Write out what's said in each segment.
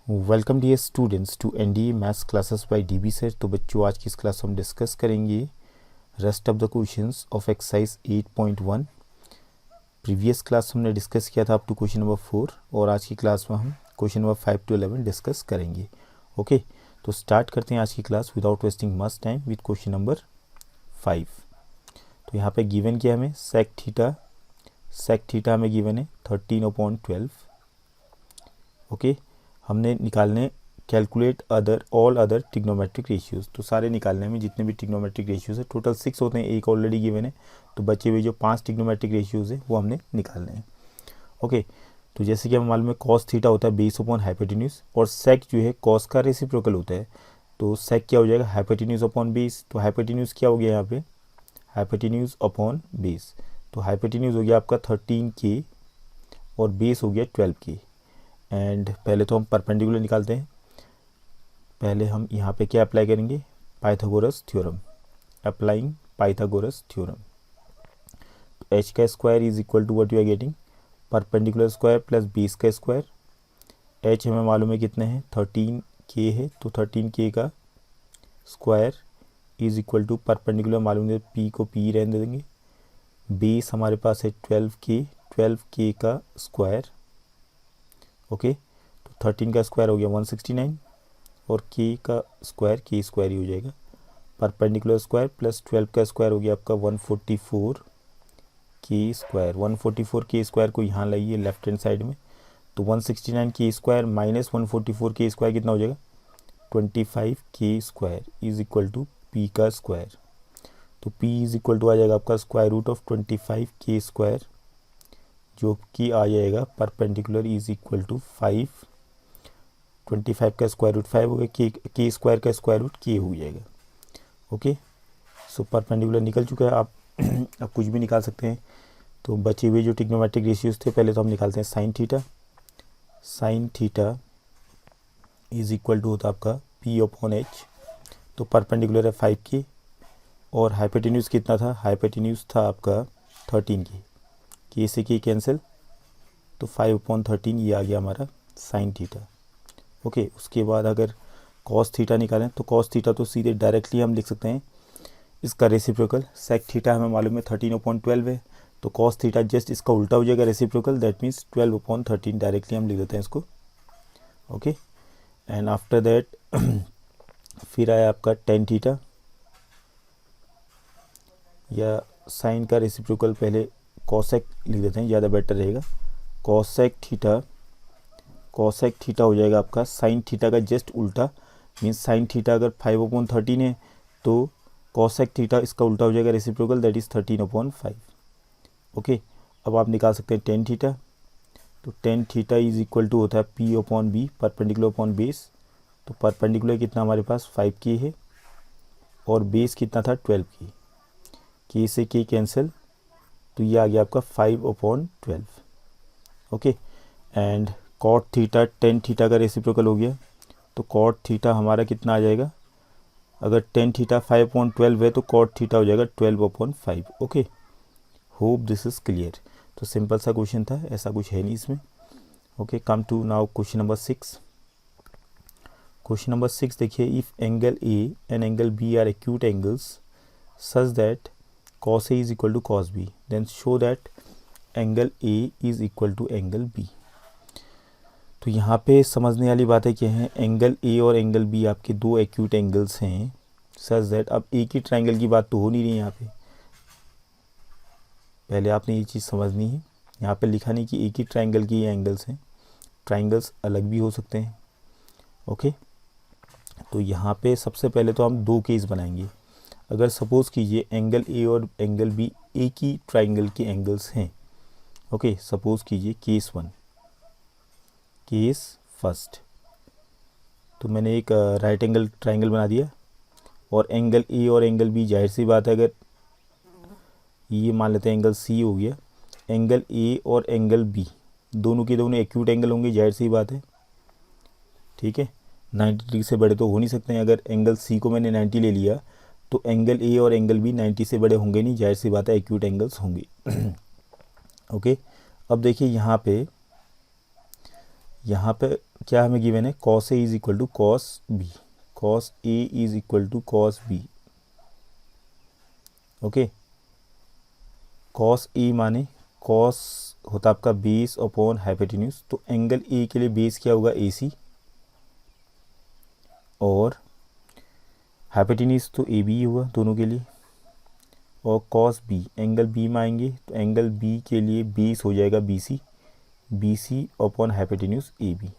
Welcome dear students to NDA maths classes by DB sir. तो बच्चों, आज की इस क्लास में हम डिस्कस करेंगे rest of the questions of exercise 8.1। Previous class हमने डिस्कस किया था अप टू क्वेश्चन नंबर 4 और आज की क्लास में हम क्वेश्चन नंबर 5 to 11 डिस्कस करेंगे। ओके, तो स्टार्ट करते हैं आज की class without wasting much time with question number 5। तो यहाँ पे गिवन किया हमें सेक थीटा हमें गिवन है 13/12। ओके, हमने निकालने calculate all other trigonometric ratios. तो सारे निकालने में जितने भी ट्रिग्नोमेट्रिक रेशियोज है, टोटल 6 होते हैं, एक ऑलरेडी गिवन है, तो बचे हुए जो 5 ट्रिग्नोमेट्रिक रेशियोज है वो हमने निकालने हैं। ओके, तो जैसे कि हमें मालूम है कॉस थीटा होता है बेस अपॉन हाइपोटेन्यूज और सेक जो है कॉस का रेसिप्रोकल होता है। तो सेक क्या हो जाएगा, हाइपोटेन्यूज अपॉन बेस। तो हाइपोटेन्यूज क्या हो गया यहाँ पे, हाइपोटेन्यूज अपॉन बेस। तो हाइपोटेन्यूज हो गया आपका 13K और बेस हो गया 12K। एंड पहले तो हम परपेंडिकुलर निकालते हैं। पहले हम यहाँ पे क्या अप्लाई करेंगे, Pythagoras theorem, applying Pythagoras theorem. H का square is equal to what you are getting, perpendicular square plus base का स्क्वायर। एच हमें मालूम है कितने हैं, 13K है, तो 13K का square is equal to perpendicular मालूम है, पी को पी रहने देंगे। बेस हमारे पास है 12K का स्क्वायर। ओके, तो 13 का स्क्वायर हो गया 169 और k का स्क्वायर k स्क्वायर ही हो जाएगा। परपेंडिकुलर स्क्वायर प्लस 12 का स्क्वायर हो गया आपका 144K स्क्वायर। 144K स्क्वायर को यहाँ लाइए लेफ्ट हैंड साइड में, तो 169K square minus 144K square कितना हो जाएगा, 25K square is equal to p का स्क्वायर। तो p इज इक्वल टू आ जाएगा आपका square root of 25K square, जो कि आ जाएगा परपेंडिकुलर इज इक्वल टू 5। 25 का स्क्वायर रूट 5 हो गया, के स्क्वायर का स्क्वायर रूट के हो जाएगा। ओके, सो परपेंडिकुलर निकल चुका है। आप अब कुछ भी निकाल सकते हैं। तो बचे हुए जो ट्रिग्नोमेट्रिक रेशियोज थे, पहले तो हम निकालते हैं sine theta is equal to होता है आपका पी अपॉन एच। तो परपेंडिकुलर है 5K और हाइपोटेन्यूज कितना था, हाइपोटेन्यूज था आपका 13K। के से के कैंसिल, तो 5/13 ये आ गया हमारा साइन थीटा। ओके, उसके बाद अगर कॉस थीटा निकालें तो कॉस थीटा तो सीधे डायरेक्टली हम लिख सकते हैं इसका रेसिप्रोकल। सेक थीटा हमें मालूम है 13/12 है, तो कॉस थीटा जस्ट इसका उल्टा हो जाएगा रेसिप्रोकल, दैट मीन्स 12/13 डायरेक्टली हम लिख देते हैं इसको। ओके, एंड आफ्टर दैट फिर आया आपका टेन थीटा, या साइन का रेसिप्रोकल पहले कॉसेक लिख देते हैं, ज़्यादा बेटर रहेगा। कॉसेक थीटा हो जाएगा आपका साइन थीटा का जस्ट उल्टा, मीन्स साइन थीटा अगर 5/13 है तो कॉसेक थीटा इसका उल्टा हो जाएगा रेसिप्रोकल, दैट इज़ 13/5। ओके, अब आप निकाल सकते हैं टेन थीटा। तो tan theta is equal to होता है P upon B, perpendicular upon base. तो परपेंडिकुलर कितना हमारे पास 5K है और बेस कितना था 12K। के से के कैंसिल, तो ये आ गया आपका 5/12। Okay, and cot theta tan theta का रेसिप्रोकल हो गया, तो कॉट थीटा हमारा कितना आ जाएगा, अगर टेन थीटा 5/12 है तो कॉट थीटा हो जाएगा 12/5। Okay, hope this is clear. तो सिंपल सा क्वेश्चन था, ऐसा कुछ है नहीं इसमें। Okay, come to now question number 6। Question number 6 देखिए, if angle A and angle B are acute angles such that cos A is equal to cos B, then show that angle A is equal to angle B। तो यहाँ पे समझने वाली बातें क्या हैं, angle A और एंगल B आपके दो एक्यूट एंगल्स हैं सच दैट, अब एक ही ट्राइंगल की बात तो हो नहीं रही यहाँ पे, पहले आपने ये चीज़ समझनी है। यहाँ पे लिखा नहीं कि एक ही ट्राइंगल की ये एंगल्स हैं, ट्राइंगल्स अलग भी हो सकते हैं। ओके, तो यहाँ पे सबसे पहले तो हम दो केस बनाएंगे। अगर सपोज़ कीजिए एंगल ए और एंगल बी एक ही ट्राइंगल के एंगल्स हैं। ओके, सपोज़ कीजिए केस फर्स्ट, तो मैंने एक राइट एंगल ट्राइंगल बना दिया और एंगल ए और एंगल बी, जाहिर सी बात है, अगर ये मान लेते हैं एंगल सी हो गया, एंगल ए और एंगल बी दोनों के दोनों एक्यूट एंगल होंगे, जाहिर सी बात है। ठीक है, 90 डिग्री से बड़े तो हो नहीं सकते हैं। अगर एंगल सी को मैंने 90 ले लिया तो एंगल ए और एंगल बी 90 से बड़े होंगे नहीं, जाहिर सी बात है एक्यूट एंगल्स होंगे। ओके, अब देखिए यहाँ पे यहाँ पे क्या हमें गिवन है, cos A is equal to cos B, cos A is equal to cos B. Okay, cos A माने कॉस होता आपका बेस अपॉन हाइपोटेन्यूज, तो एंगल ए के लिए बेस क्या होगा, ए सी, और हाइपोटेन्यूज तो ए बी होगा दोनों के लिए, और कॉस बी एंगल बी में आएंगे तो एंगल बी के लिए बेस हो जाएगा B C, B C upon hypotenuse A B.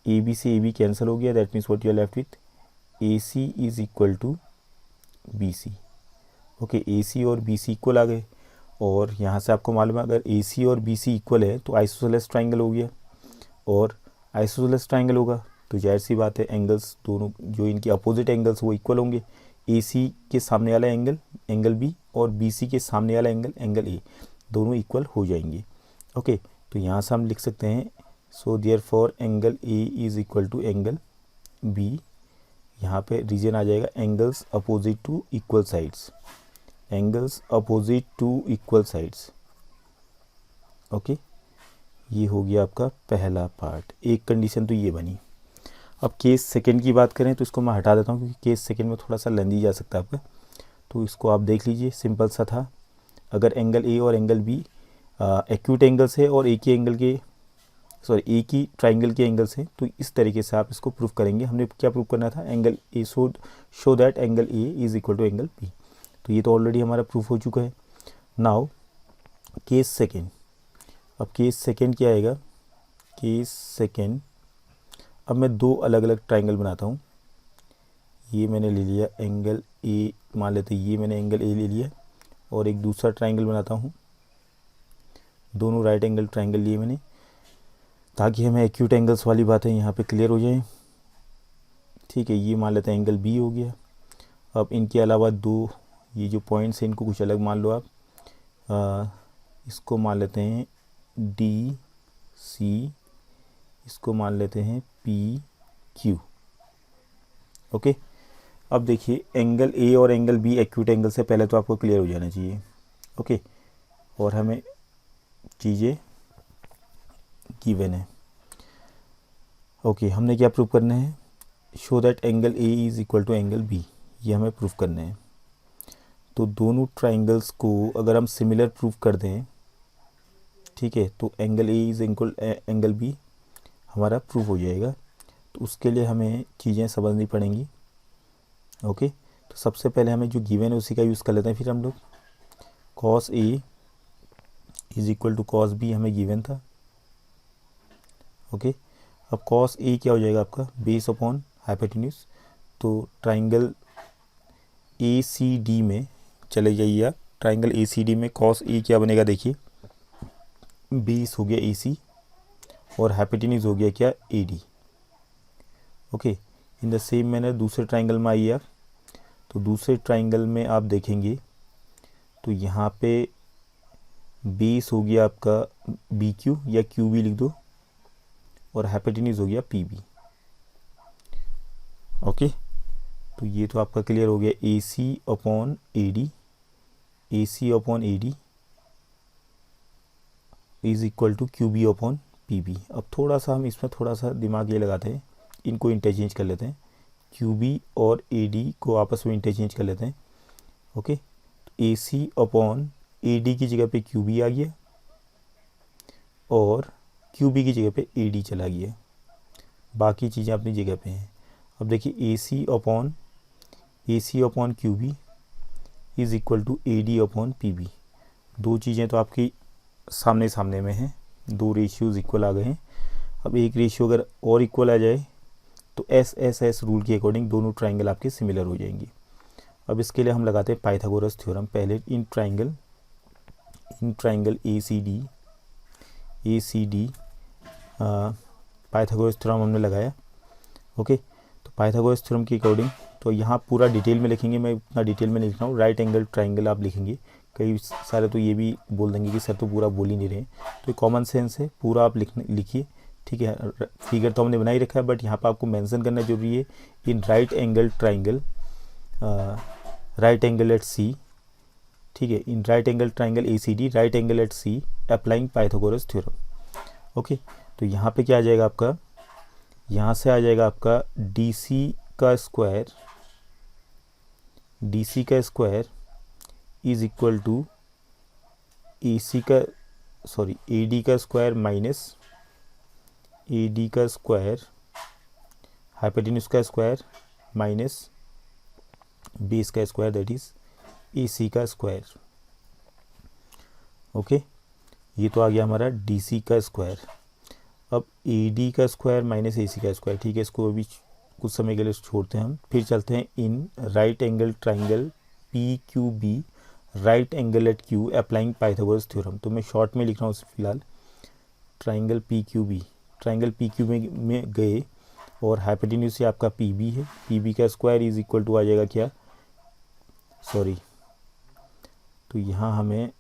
A B से ए बी कैंसिल हो गया, that means what you are left with A C is equal to B C. Okay, A C और B सी equal आ गए, और यहाँ से आपको मालूम है अगर ए सी और बी सी इक्वल है तो आइसोसेलेस ट्राइंगल हो गया, और आइसोसेलेस ट्राइंगल होगा तो जाहिर सी बात है एंगल्स दोनों जो इनके अपोजिट एंगल्स वो इक्वल होंगे। ए सी के सामने वाला एंगल एंगल बी, और बी सी के सामने वाला एंगल एंगल ए, दोनों इक्वल हो जाएंगे। ओके, तो यहाँ से हम लिख सकते हैं so therefore angle A is equal to angle B, यहाँ पे रीजन आ जाएगा angles opposite to equal sides, angles opposite to equal sides. Okay, ये हो गया आपका पहला पार्ट, एक कंडीशन तो ये बनी। अब केस सेकंड की बात करें तो इसको मैं हटा देता हूँ क्योंकि केस सेकंड में थोड़ा सा लेंदी जा सकता है आपका, तो इसको आप देख लीजिए, सिंपल सा था। अगर एंगल ए और एंगल बी एक्यूट एंगल्स है और एक ही एंगल के एक ही ट्राइंगल के एंगल्स हैं, तो इस तरीके से आप इसको प्रूफ करेंगे। हमने क्या प्रूफ करना था, angle A show that angle A is equal to angle B, तो ये तो ऑलरेडी हमारा प्रूफ हो चुका है। नाउ केस सेकेंड, अब केस सेकेंड क्या आएगा, केस सेकेंड अब मैं दो अलग अलग ट्राइंगल बनाता हूँ। ये मैंने ले लिया एंगल ए, मान लेते ये मैंने एंगल ए ले लिया, और एक दूसरा ट्राइंगल बनाता हूँ, दोनों राइट एंगल ट्राइंगल लिए मैंने, ताकि हमें एक्यूट एंगल्स वाली बातें यहाँ पे क्लियर हो जाएं। ठीक है, ये मान लेते हैं एंगल बी हो गया। अब इनके अलावा दो ये जो पॉइंट्स हैं इनको कुछ अलग मान लो आप, इसको मान लेते हैं डी सी, इसको मान लेते हैं पी क्यू। ओके, अब देखिए एंगल ए और एंगल बी एक्यूट एंगल से पहले तो आपको क्लियर हो जाना चाहिए। ओके, और हमें चीज़ें गिवन है। ओके, हमने क्या प्रूव करना है, show that angle A is equal to angle B, ये हमें प्रूफ करना है। तो दोनों ट्राइंगल्स को अगर हम सिमिलर प्रूफ कर दें, ठीक है, तो angle A is equal angle B हमारा प्रूफ हो जाएगा। तो उसके लिए हमें चीज़ें समझनी पड़ेंगी। ओके, तो सबसे पहले हमें जो गिवन है उसी का यूज़ कर लेते हैं। फिर हम लोग cos A is equal to cos B हमें गिवन था। ओके, अब कॉस ए क्या हो जाएगा आपका, बेस अपॉन हाइपोटेन्यूज, तो ट्राइंगल ए सी डी में चले जाइए आप, ट्राइंगल ए सी डी में कॉस ए क्या बनेगा, देखिए बेस हो गया ए सी और हाइपोटेन्यूज हो गया क्या, A D. Okay, in the same manner दूसरे ट्राइंगल में आइए आप, तो दूसरे ट्राइंगल में आप देखेंगे तो यहाँ पे बेस हो गया आपका बी क्यू या क्यू बी लिख दो, और हाइपोटेन्यूज हो गया पी बी। ओके, तो ये तो आपका क्लियर हो गया, A C upon A D, A C upon A D is equal to Q B upon P B. अब थोड़ा सा हम इसमें थोड़ा सा दिमाग ये लगाते हैं, इनको इंटरचेंज कर लेते हैं, क्यू बी और ए डी को आपस में इंटरचेंज कर लेते हैं। ओके, तो ए सी अपॉन ए डी की जगह पे क्यू बी आ गया, और क्यू बी की जगह पे ए डी चला गया, बाकी चीज़ें अपनी जगह पे हैं। अब देखिए A C upon Q B is equal to A D upon P B, दो चीज़ें तो आपकी सामने सामने में हैं, दो रेशियोज़ इक्वल आ गए हैं। अब एक रेशियो अगर और इक्वल आ जाए तो एस एस एस रूल के अकॉर्डिंग दोनों ट्राइंगल आपके सिमिलर हो जाएंगे। अब इसके लिए हम लगाते हैं पाइथागोरस थ्योरम। पहले in triangle A C D Pythagoras theorem हमने लगाया। ओके, तो पाइथागोरस थ्योरम के अकॉर्डिंग तो यहाँ पूरा डिटेल में लिखेंगे, मैं इतना डिटेल में नहीं लिख रहा हूँ, राइट एंगल ट्राइंगल आप लिखेंगे। कई सारे तो ये भी बोल देंगे कि सर तो पूरा बोल ही नहीं रहे, तो कॉमन सेंस है, पूरा आप लिखिए। ठीक है, फिगर तो हमने बना ही रखा है, बट यहाँ पर आपको मेंशन करना जरूरी है, in right angle triangle, right angle at C. ठीक है, in right angle triangle A C D, right angle at C, applying Pythagoras theorem. Okay, तो यहाँ पे क्या आ जाएगा आपका, यहाँ से आ जाएगा आपका DC का स्क्वायर, DC का square is equal to AC का सॉरी AD का स्क्वायर माइनस AD का स्क्वायर हाइपोटेन्यूज का स्क्वायर माइनस बेस का स्क्वायर दैट इज AC का स्क्वायर। ओके, ये तो आ गया हमारा DC का स्क्वायर। अब AD का स्क्वायर माइनस AC का स्क्वायर, ठीक है, इसको अभी कुछ समय के लिए छोड़ते हैं हम, फिर चलते हैं in right angle triangle PQB right angle at Q applying Pythagoras theorem. तो मैं शॉर्ट में लिख रहा हूँ फिलहाल, ट्राइंगल PQB में गए और हाइपोटेन्यूज से आपका PB है, PB का स्क्वायर इज इक्वल टू आ जाएगा क्या, सॉरी, तो यहाँ हमें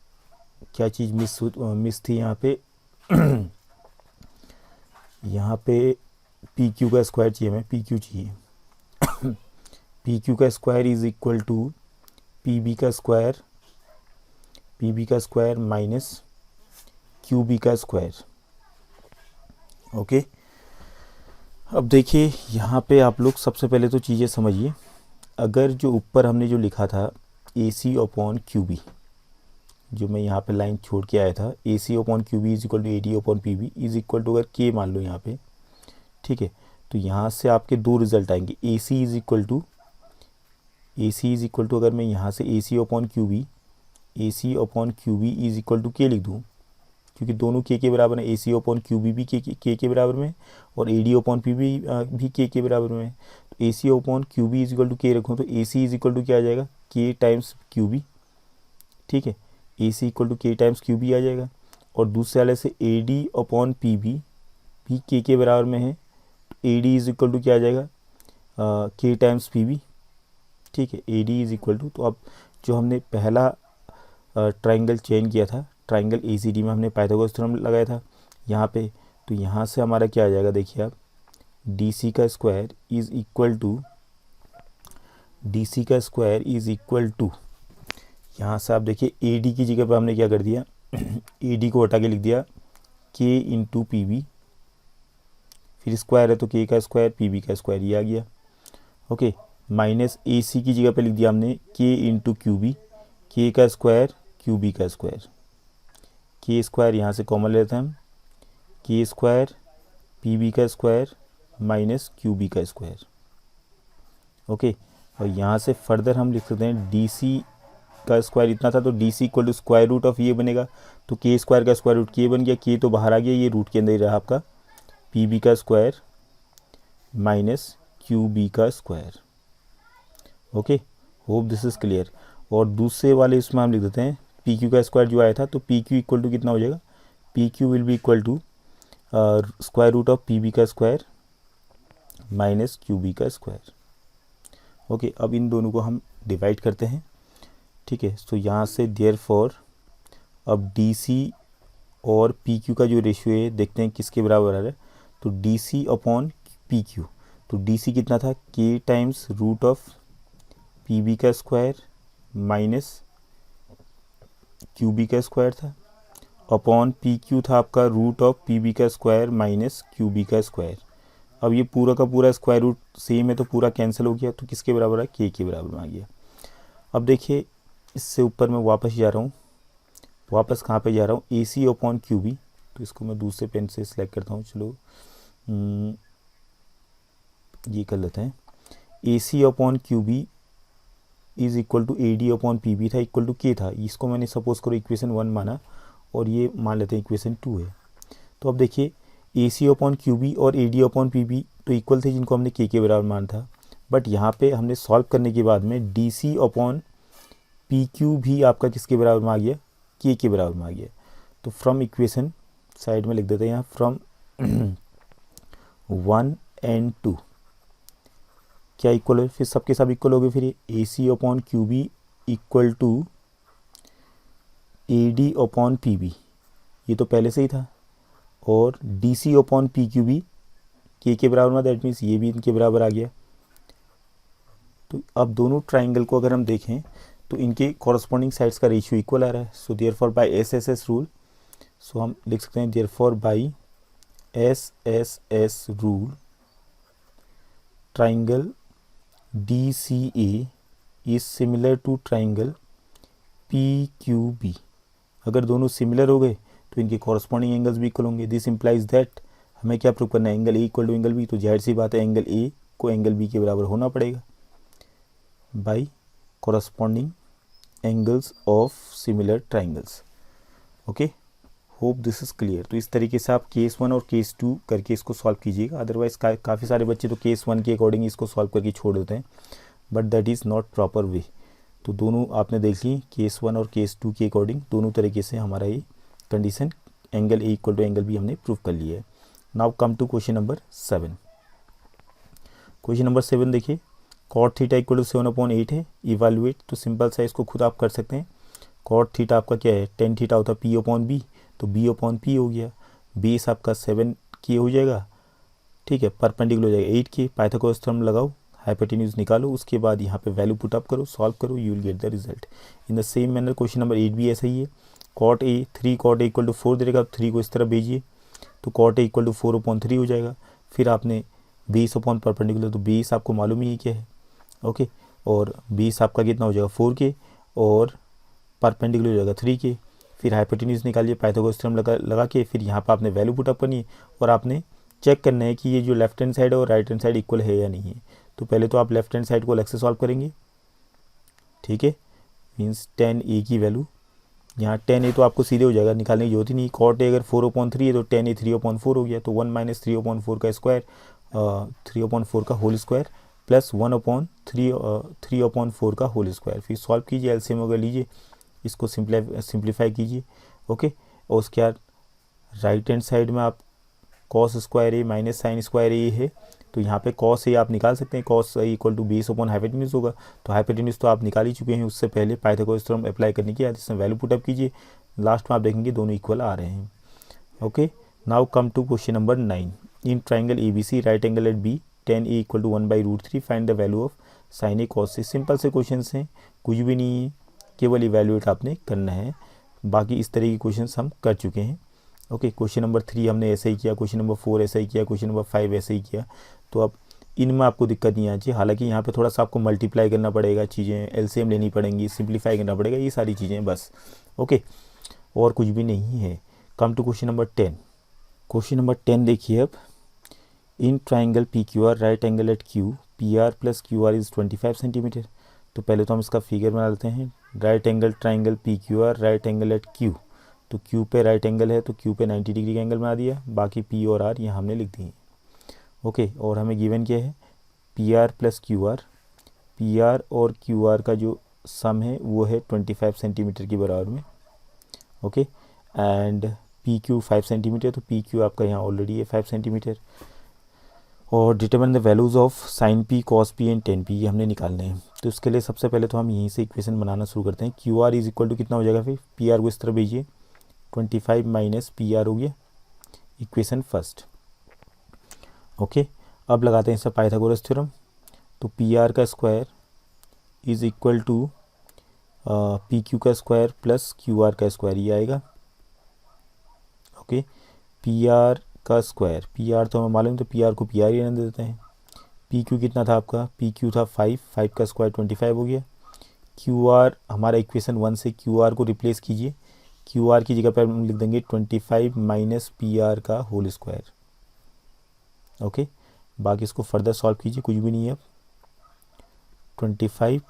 क्या चीज़ मिस थी यहाँ पे यहाँ पे PQ का स्क्वायर चाहिए, हमें PQ चाहिए PQ का square is equal to PB का स्क्वायर माइनस QB का स्क्वायर। ओके, अब देखिए यहाँ पे आप लोग सबसे पहले तो चीज़ें समझिए। अगर जो ऊपर हमने जो लिखा था AC अपॉन QB, जो मैं यहाँ पे लाइन छोड़ के आया था, AC upon QB is equal to AD upon PB is equal to अगर K मान लो यहाँ पे, ठीक है, तो यहाँ से आपके दो रिजल्ट आएंगे। AC इज इक्वल टू अगर मैं यहाँ से AC upon QB is equal to K लिख दूँ, क्योंकि दोनों K के बराबर है, AC अपॉन QB भी K के बराबर में और AD अपॉन PB भी K के बराबर में है। तो AC upon QB is equal to K रखूँ तो AC इज इक्वल टू क्या आ जाएगा, K टाइम्स QB, ठीक है, AC equal to K times QB आ जाएगा। और दूसरे वाले से AD अपॉन PB भी K के बराबर में है, तो AD इज इक्वल टू क्या आ जाएगा, K टाइम्स PB, ठीक है, AD इज इक्वल टू, तो अब जो हमने पहला ट्राइंगल चेंज किया था, ट्राइंगल ACD में हमने पाइथागोरस थ्योरम लगाया था यहाँ पे, तो यहाँ से हमारा क्या आ जाएगा, देखिए आप, DC का स्क्वायर इज इक्वल टू यहाँ से आप देखिए AD की जगह पर हमने क्या कर दिया AD को हटा के लिख दिया K इंटू PB, फिर स्क्वायर है तो K का स्क्वायर PB का स्क्वायर ये आ गया। ओके, माइनस AC की जगह पे लिख दिया हमने K इंटू QB, K का स्क्वायर QB का स्क्वायर, K स्क्वायर यहाँ से कॉमन लेते हैं हम, K स्क्वायर PB का स्क्वायर माइनस QB का स्क्वायर। ओके, और यहाँ से फर्दर हम लिख सकते हैं DC का स्क्वायर इतना था तो DC equal to square root of ये बनेगा, तो K स्क्वायर का स्क्वायर रूट K बन गया, K तो बाहर आ गया, ये रूट के अंदर ही रहा आपका PB का स्क्वायर माइनस QB का square. Okay, hope this is clear. और दूसरे वाले इसमें हम लिख देते हैं PQ का स्क्वायर जो आया था, तो PQ इक्वल टू कितना हो जाएगा, PQ will be equal to square root of PB का स्क्वायर माइनस QB का स्क्वायर। ओके, अब इन दोनों को हम डिवाइड करते हैं, ठीक है, तो यहाँ से देयरफॉर अब DC और PQ का जो रेशियो है देखते हैं किसके बराबर आ रहा है, तो DC अपॉन PQ, तो DC कितना था, K times root of PB का स्क्वायर माइनस QB का स्क्वायर था, अपॉन PQ था आपका रूट ऑफ PB का स्क्वायर माइनस QB का स्क्वायर। अब ये पूरा का पूरा स्क्वायर रूट सेम है तो पूरा कैंसिल हो गया, तो किसके बराबर है, K के बराबर में आ गया। अब देखिए इससे ऊपर मैं वापस जा रहा हूँ, वापस कहाँ पे जा रहा हूँ, AC अपॉन QB, तो इसको मैं दूसरे पेन से सिलेक्ट करता हूँ, चलो ये कर लेते हैं, AC upon QB is equal to AD upon PB था इक्वल टू K था, इसको मैंने सपोज करो इक्वेशन 1 माना और ये मान लेते हैं इक्वेशन 2 है। तो अब देखिए AC अपॉन QB और AD अपॉन PB तो इक्वल थे जिनको हमने K के बराबर माना था, बट यहाँ पे हमने सॉल्व करने के बाद में DC अपॉन PQ भी आपका किसके बराबर में आ गया, K के बराबर में आ गया। तो फ्रॉम इक्वेशन साइड में लिख देते हैं यहाँ, फ्रॉम 1 and 2 क्या इक्वल है, फिर सबके सब इक्वल हो गए, फिर AC upon QB equal to AD upon PB, ये तो पहले से ही था, और DC अपॉन PQ भी K के बराबर में, दैट मीन्स ये भी इनके बराबर आ गया। तो अब दोनों ट्राइंगल को अगर हम देखें तो इनके कॉरस्पॉन्डिंग साइड्स का रेशियो इक्वल आ रहा है, so therefore by SSS rule, so हम लिख सकते हैं therefore by SSS rule, triangle DCA is similar to triangle PQB। अगर दोनों सिमिलर हो गए तो इनके कॉरस्पॉन्डिंग एंगल्स भी इक्वल होंगे। दिस इम्प्लाइज दैट, हमें क्या प्रूव करना है, angle A equal to angle B. तो जाहिर सी बात है एंगल ए को एंगल बी के बराबर होना पड़ेगा by corresponding angles of similar triangles. Okay, hope this is clear. तो इस तरीके से आप केस 1 और केस 2 करके इसको सॉल्व कीजिएगा। अदरवाइज काफ़ी सारे बच्चे तो केस 1 के अकॉर्डिंग इसको सॉल्व करके छोड़ देते हैं, but that is not proper way. तो दोनों आपने देख ली, केस 1 और केस 2 के अकॉर्डिंग दोनों तरीके से हमारा ये condition angle A equal to angle B हमने प्रूव कर लिया है। Now come to question number 7। Question number 7 देखिए, कॉट थीटा इक्वल टू 7/8 है। इवेलुएट, तो सिंपल सा इसको खुद आप कर सकते हैं। कॉट थीटा आपका क्या है, टेन थीटा होता है P/B, तो B/P हो गया। बेस आपका 7 के हो जाएगा, ठीक है, परपेंडिकुलर हो जाएगा 8 के। पाइथागोरस थ्योरम लगाओ, हाइपोटेन्यूज निकालो, उसके बाद यहाँ पे वैल्यू पुट अप करो, सॉल्व करो, you will get the result. In the same manner question number 8 भी ऐसा ही है। Cot A 3 cot A equal to 4 दे देगा, 3 को इस तरह भेजिए तो कॉट ए इक्वल टू 4/3 हो जाएगा। फिर आपने बेस अपॉन परपेंडिकुलर, तो बेस आपको मालूम ही क्या है, ओके, और बेस आपका कितना हो जाएगा 4 के, और परपेंडिकुलर हो जाएगा 3 के। फिर हाइपोटेन्यूज निकालिए, पाइथागोरस थ्योरम लगा के फिर यहाँ पर आपने वैल्यू पुट अप करनी है, और आपने चेक करना है कि ये जो लेफ्ट हैंड साइड है और राइट हैंड साइड इक्वल है या नहीं है। तो पहले तो आप लेफ्ट हैंड साइड को अलग से सॉल्व करेंगे, ठीक है, मीन्स 10a की वैल्यू, यहाँ 10a तो आपको सीधे हो जाएगा, निकालने की जरूरत ही नहीं। कॉट ए अगर 4/3 है तो 10a 3/4 हो गया, तो 1 - 3/4 का स्क्वायर, 3/4 का होल स्क्वायर, प्लस 1/3 का होल स्क्वायर। फिर सॉल्व कीजिए, एलसीएम वगैरह लीजिए, इसको सिंप्लीफाई कीजिए, ओके। और उसके बाद राइट हैंड साइड में आप कॉस स्क्वायर ए माइनस साइन स्क्वायर ए है, तो यहाँ पे कॉस ए आप निकाल सकते हैं, cos A equal to base upon hypotenuse होगा। तो हाइपोटेन्यूज तो आप निकाल ही चुके हैं, उससे पहले पाइथागोरस थ्योरम अप्लाई करने की, इसमें वैल्यू पुटअप कीजिए, लास्ट में आप देखेंगे दोनों इक्वल आ रहे हैं। Okay, now come to question number 9। In triangle ABC right angle at B, tan A equal to 1/√3, find the value of sine A cos A. Simple से क्वेश्चन हैं, कुछ भी नहीं है, केवल इवेल्युएट आपने करना है। बाकी इस तरह के क्वेश्चन हम कर चुके हैं। ओके, क्वेश्चन नंबर 3 हमने ऐसे ही किया, क्वेश्चन नंबर 4 ऐसा ही किया, क्वेश्चन नंबर 5 ऐसे ही किया। तो अब इनमें आपको दिक्कत नहीं आनी चाहिए। हालांकि यहाँ पे थोड़ा सा आपको मल्टीप्लाई करना पड़ेगा, चीज़ें एलसीएम लेनी पड़ेंगी, सिंप्लीफाई करना पड़ेगा, ये सारी चीज़ें बस, ओके, और कुछ भी नहीं है। Come to question number 10। Question number 10 देखिए, अब in triangle PQR right angle at Q, PR plus QR is 25 centimetre. तो पहले तो हम इसका फिगर बना लेते हैं। Right angle triangle PQR right angle at Q, तो Q पे राइट एंगल है तो Q पे 90 डिग्री का एंगल बना दिया, बाकी P और R यहाँ हमने लिख दिए, ओके। और हमें गिवन क्या है, PR प्लस QR, PR और QR का जो सम है वो है 25 सेंटीमीटर के बराबर में, ओके। एंड PQ 5 सेंटीमीटर, तो PQ आपका यहाँ ऑलरेडी है 5 सेंटीमीटर। और determine the values of sine P, cos P and ten P, ये हमने निकालने हैं। तो इसके लिए सबसे पहले तो हम यहीं से इक्वेशन बनाना शुरू करते हैं। QR इज इक्वल टू कितना हो जाएगा, फिर PR को इस तरह भेजिए, 25 माइनस PR हो गया, इक्वेशन फर्स्ट, ओके। अब लगाते हैं इसका पाइथागोरस थ्योरम। तो PR का square is equal to PQ का स्क्वायर प्लस QR का स्क्वायर, ये आएगा, ओके। PR का स्क्वायर, PR तो हमें मालूम, तो PR को PR ही रहने देते हैं। PQ कितना था आपका, PQ था 5 का स्क्वायर 25 हो गया। QR हमारा इक्वेशन 1 से QR को रिप्लेस कीजिए, QR की जगह पर हम लिख देंगे 25 माइनस PR का होल स्क्वायर, ओके। बाकी इसको फर्दर सॉल्व कीजिए, कुछ भी नहीं है। 25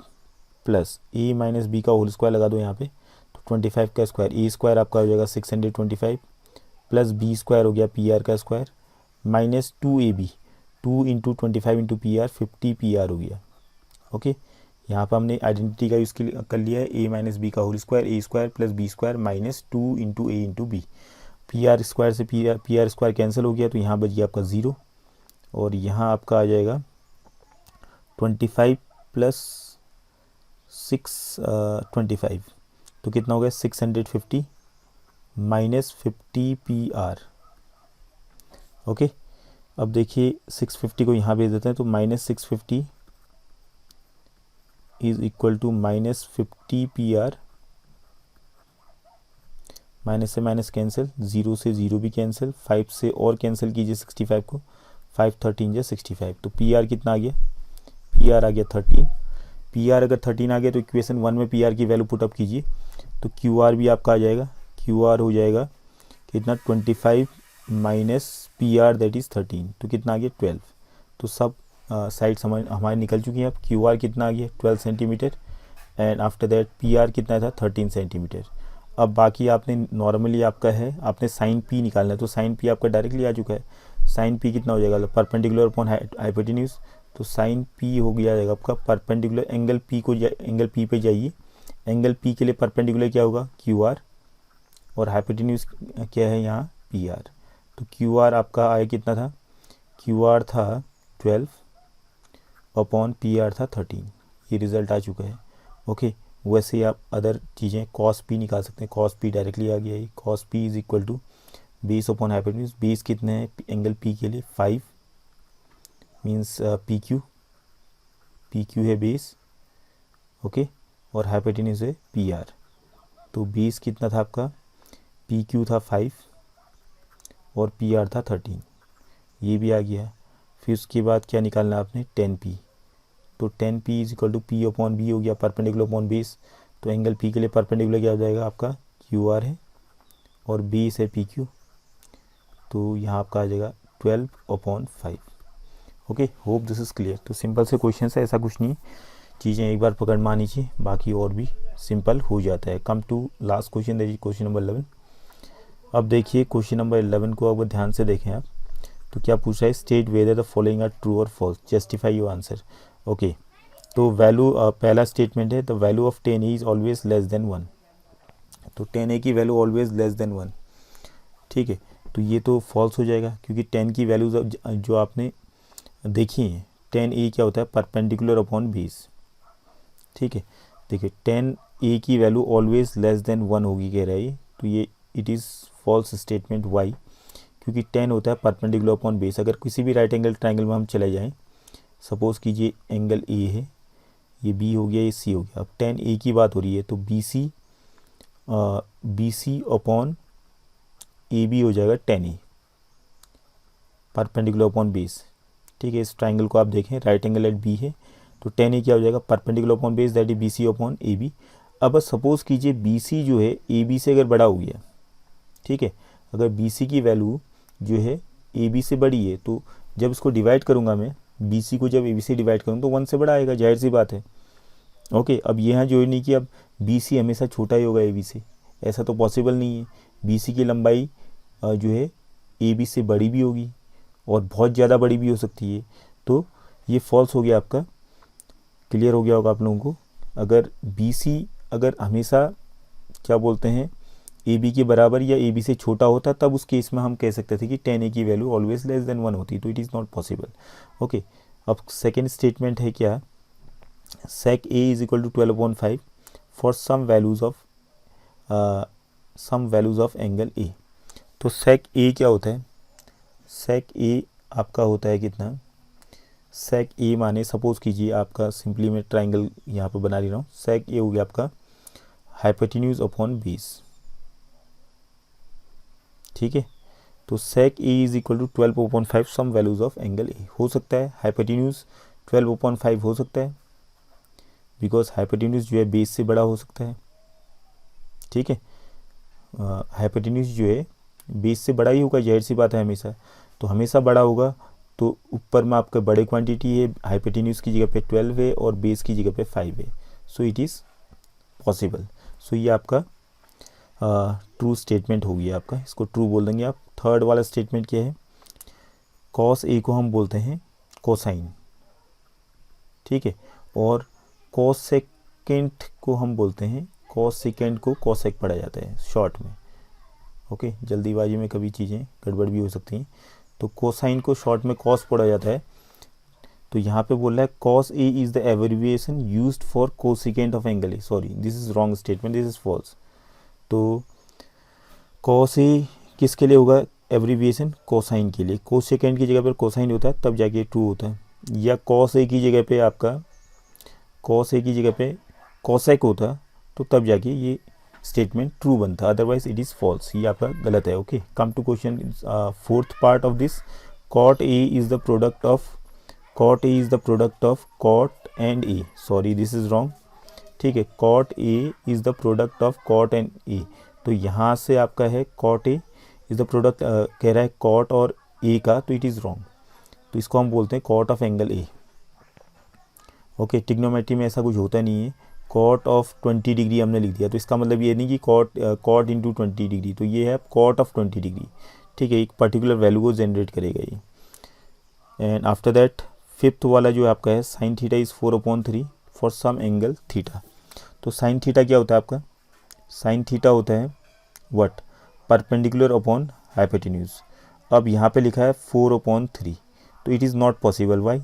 प्लस A माइनस B का होल स्क्वायर लगा दो यहाँ पे, तो 25 का स्क्वायर, A स्क्वायर आपका हो जाएगा 625, प्लस B स्क्वायर हो गया PR का square, minus 2AB, 2 into 25 into PR 50 PR हो गया, ओके। यहाँ पर हमने आइडेंटिटी का यूज़ कर लिया है, A माइनस B का whole square, A square plus B square minus 2 into A into B। PR square से PR स्क्वायर कैंसिल हो गया, तो यहाँ बच गया आपका 0, और यहाँ आपका आ जाएगा 25 प्लस 625, तो कितना हो गया 650 माइनस 50 PR, ओके। अब देखिए 650 को यहाँ भेज देते हैं, तो minus 650 is equal to minus 50 PR minus से माइनस कैंसिल, 0 से 0 भी कैंसिल, 5 से और कैंसिल कीजिए 65 को, 5 13 जो 65। तो पी आर कितना आ गया, पी आर आ गया 13। पी आर अगर 13 आ गया तो इक्वेशन 1 में पी आर की वैल्यू पुटअप कीजिए, तो क्यू आर भी आपका आ जाएगा, क्यू आर हो जाएगा कितना 25 minus P R that is 13, तो कितना आ गया 12। तो सब साइड समझ हमारी निकल चुकी हैं। अब क्यू आर कितना आ गया 12 centimetre and after that P R कितना था 13 सेंटीमीटर। अब बाकी आपने नॉर्मली आपका है, आपने साइन पी निकालना है, तो साइन पी आपका डायरेक्टली आ चुका है। साइन पी कितना हो जाएगा परपेंडिकुलर अपॉन हाइपोटेन्यूज, तो साइन पी हो गया जाएगा आपका परपेंडिकुलर एंगल पी को, एंगल पी पे जाइए, एंगल पी के लिए परपेंडिकुलर क्या होगा क्यू आर और हाइपोटेन्यूज क्या है यहाँ पी आर। तो क्यू आर आपका आया कितना था, क्यू आर था 12 अपॉन पी आर था 13, ये रिज़ल्ट आ चुका है। ओके, वैसे ही आप अदर चीज़ें कॉस पी निकाल सकते हैं, कॉस पी डायरेक्टली आ गया है, cos P is equal to base upon hypotenuse. Base कितने हैं एंगल पी के लिए 5 मीन्स पी क्यू है बेस, ओके, और हाइपोटेन्यूज है पी आर। तो बेस कितना था आपका, पी क्यू था 5 और पी आर था 13, ये भी आ गया। फिर उसके बाद क्या निकालना आपने 10 पी, तो 10 P is equal to P upon B हो गया परपेंडिकुलर अपॉन बेस। तो एंगल पी के लिए परपेंडिकुलर क्या हो जाएगा आपका क्यू आर है और बेस है पी क्यू, तो यहाँ आपका आ जाएगा 12 upon 5। Okay, hope this is clear. तो सिंपल से क्वेश्चन है, ऐसा कुछ नहीं, चीज़ें एक बार पकड़ में आनी चाहिए, बाकी और भी सिंपल हो जाता है। कम टू लास्ट क्वेश्चन, देखिए क्वेश्चन नंबर 11। अब देखिए क्वेश्चन नंबर 11 को अगर ध्यान से देखें आप, तो क्या पूछ रहा है, state whether the following are true और false, justify your answer. Okay, तो वैल्यू पहला स्टेटमेंट है, the value of 10 is always less than 1, तो 10 की वैल्यू ऑलवेज लेस देन 1, ठीक है। तो ये तो फॉल्स हो जाएगा, क्योंकि 10 की वैल्यू जो आपने देखी है, 10 क्या होता है परपेंडिकुलर अपॉन बेस, ठीक है। देखिए 10 की वैल्यू ऑलवेज लेस देन 1 होगी कह रहा है, तो ये it is false statement. Why, क्योंकि 10 होता है परपेंडिकुलर अपॉन बेस। अगर किसी भी राइट एंगल ट्राइंगल में हम चले जाएं, सपोज़ कीजिए एंगल ए है, ये बी हो गया, ये सी हो गया, अब 10 की बात हो रही है, तो B C upon A B हो जाएगा 10 परपेंडिकुलर अपॉन बेस, ठीक है। इस ट्राइंगल को आप देखें, राइट एंगल एट बी है, तो 10 क्या हो जाएगा perpendicular upon base, that is B C upon A B. अब सपोज़ कीजिए बी सी जो है ए बी से अगर बड़ा हो गया, ठीक है, अगर बी सी की वैल्यू जो है ए बी से बड़ी है, तो जब इसको डिवाइड करूँगा मैं, बी सी को जब ए बी से डिवाइड करूँ तो 1 से बड़ा आएगा, जाहिर सी बात है। ओके, अब यहाँ जो नहीं कि अब बी सी हमेशा छोटा ही होगा ए बी से, ऐसा तो पॉसिबल नहीं है। बी सी की लंबाई जो है ए बी से बड़ी भी होगी और बहुत ज़्यादा बड़ी भी हो सकती है, तो ये फॉल्स हो गया आपका। क्लियर हो गया होगा आप लोगों को। अगर बी सी अगर हमेशा क्या बोलते हैं ए बी के बराबर या ए बी से छोटा होता, तब उस केस में हम कह सकते थे कि 10 की वैल्यू ऑलवेज लेस देन 1 होती, तो it is not possible. Okay, अब सेकेंड स्टेटमेंट है क्या, sec a is equal to 12/5 for some values of angle A. तो sec a क्या होता है, sec a आपका होता है कितना, sec a माने सपोज कीजिए आपका, सिंपली मैं ट्राइंगल यहाँ पे बना रहा हूँ, sec a हो गया आपका हाइपोटेन्यूज अपॉन बेस, ठीक है। तो sec a is equal to 12/5 some values of angle A. हो सकता है हाइपोटेन्यूज 12/5 हो सकता है, बिकॉज हाइपोटेन्यूज जो है बेस से बड़ा हो सकता है, ठीक है। हाइपोटेन्यूज जो है बेस से बड़ा ही होगा, जाहिर सी बात है हमेशा, तो हमेशा बड़ा होगा, तो ऊपर में आपका बड़े क्वांटिटी है, हाइपोटेन्यूज की जगह पे 12 है और बेस की जगह पे 5 है, सो इट इज़ पॉसिबल। सो ये आपका ट्रू स्टेटमेंट हो गया आपका, इसको ट्रू बोल देंगे आप। थर्ड वाला स्टेटमेंट क्या है, कॉस ए को हम बोलते हैं कोसाइन, ठीक है, और कॉस सेकेंड को हम बोलते हैं, कॉस सेकेंड को कॉसेक पढ़ा जाता है शॉर्ट में। ओके, जल्दीबाजी में कभी चीज़ें गड़बड़ भी हो सकती हैं, तो कोसाइन को शॉर्ट में कॉस पढ़ा जाता है। तो यहाँ पे बोल रहा है cos A is the abbreviation used for cosecant of angle A, sorry this is wrong statement, this is false. तो कॉस ए किसके लिए होगा एब्रिविएशन, कोसाइन के लिए, कोसेकेंड की जगह पर कोसाइन होता है तब जाके ट्रू होता है, या कॉस ए की जगह पे आपका कॉस ए की जगह पे कॉसेक होता तो तब जाके ये स्टेटमेंट ट्रू बनता, अदरवाइज इट इज़ फॉल्स, ये आपका गलत है। Okay, come to question fourth part of this, cot A is the product of cot and A, sorry this is wrong, ठीक है, cot A is the product of cot and A, तो यहाँ से आपका है cot A is the product, कह रहा है cot और A का, तो इट इज़ रॉन्ग, तो इसको हम बोलते हैं cot of angle A। Okay, trigonometry में ऐसा कुछ होता नहीं है, cot ऑफ 20 डिग्री हमने लिख दिया, तो इसका मतलब ये नहीं कि cot इंटू 20 डिग्री, तो ये है cot ऑफ 20 डिग्री, ठीक है, एक पर्टिकुलर वैल्यू को जनरेट करेगा ये। एंड आफ्टर दैट फिफ्थ वाला जो आपका है, sine theta is 4/3 for some angle theta, तो साइन थीटा क्या होता है आपका, साइन थीटा होता है व्हाट, परपेंडिकुलर अपॉन हाइपोटेन्यूज। अब यहाँ पे लिखा है 4/3, तो it is not possible, why,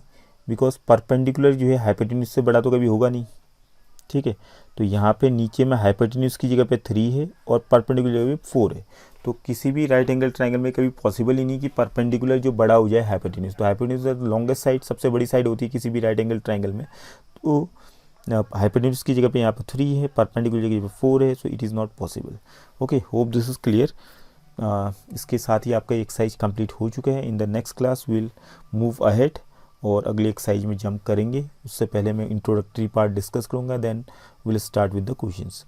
because perpendicular जो है हाइपोटेन्यूज से बड़ा तो कभी होगा नहीं, ठीक है, तो यहाँ पे नीचे में हाइपोटेन्यूज की जगह पे 3 है और परपेंडिकुलर जगह पे 4 है, तो किसी भी राइट एंगल ट्रायंगल में कभी पॉसिबल ही नहीं कि परपेंडिकुलर जो बड़ा हो जाए हाइपोटेन्यूज, तो हाइपोटेन्यूज लॉन्गेस्ट साइड सबसे बड़ी साइड होती है किसी भी राइट एंगल ट्रायंगल में, तो हाइपोटेन्यूज की जगह पे यहाँ पे 3 है, परपेंडिकुलर की जगह पे 4 है, so it is not possible. Okay, hope this is clear. इसके साथ ही आपका एक्सरसाइज कंप्लीट हो चुका है। In the next class will move ahead और अगले एक्सरसाइज में जंप करेंगे, उससे पहले मैं इंट्रोडक्टरी पार्ट डिस्कस करूँगा, then will start with the questions.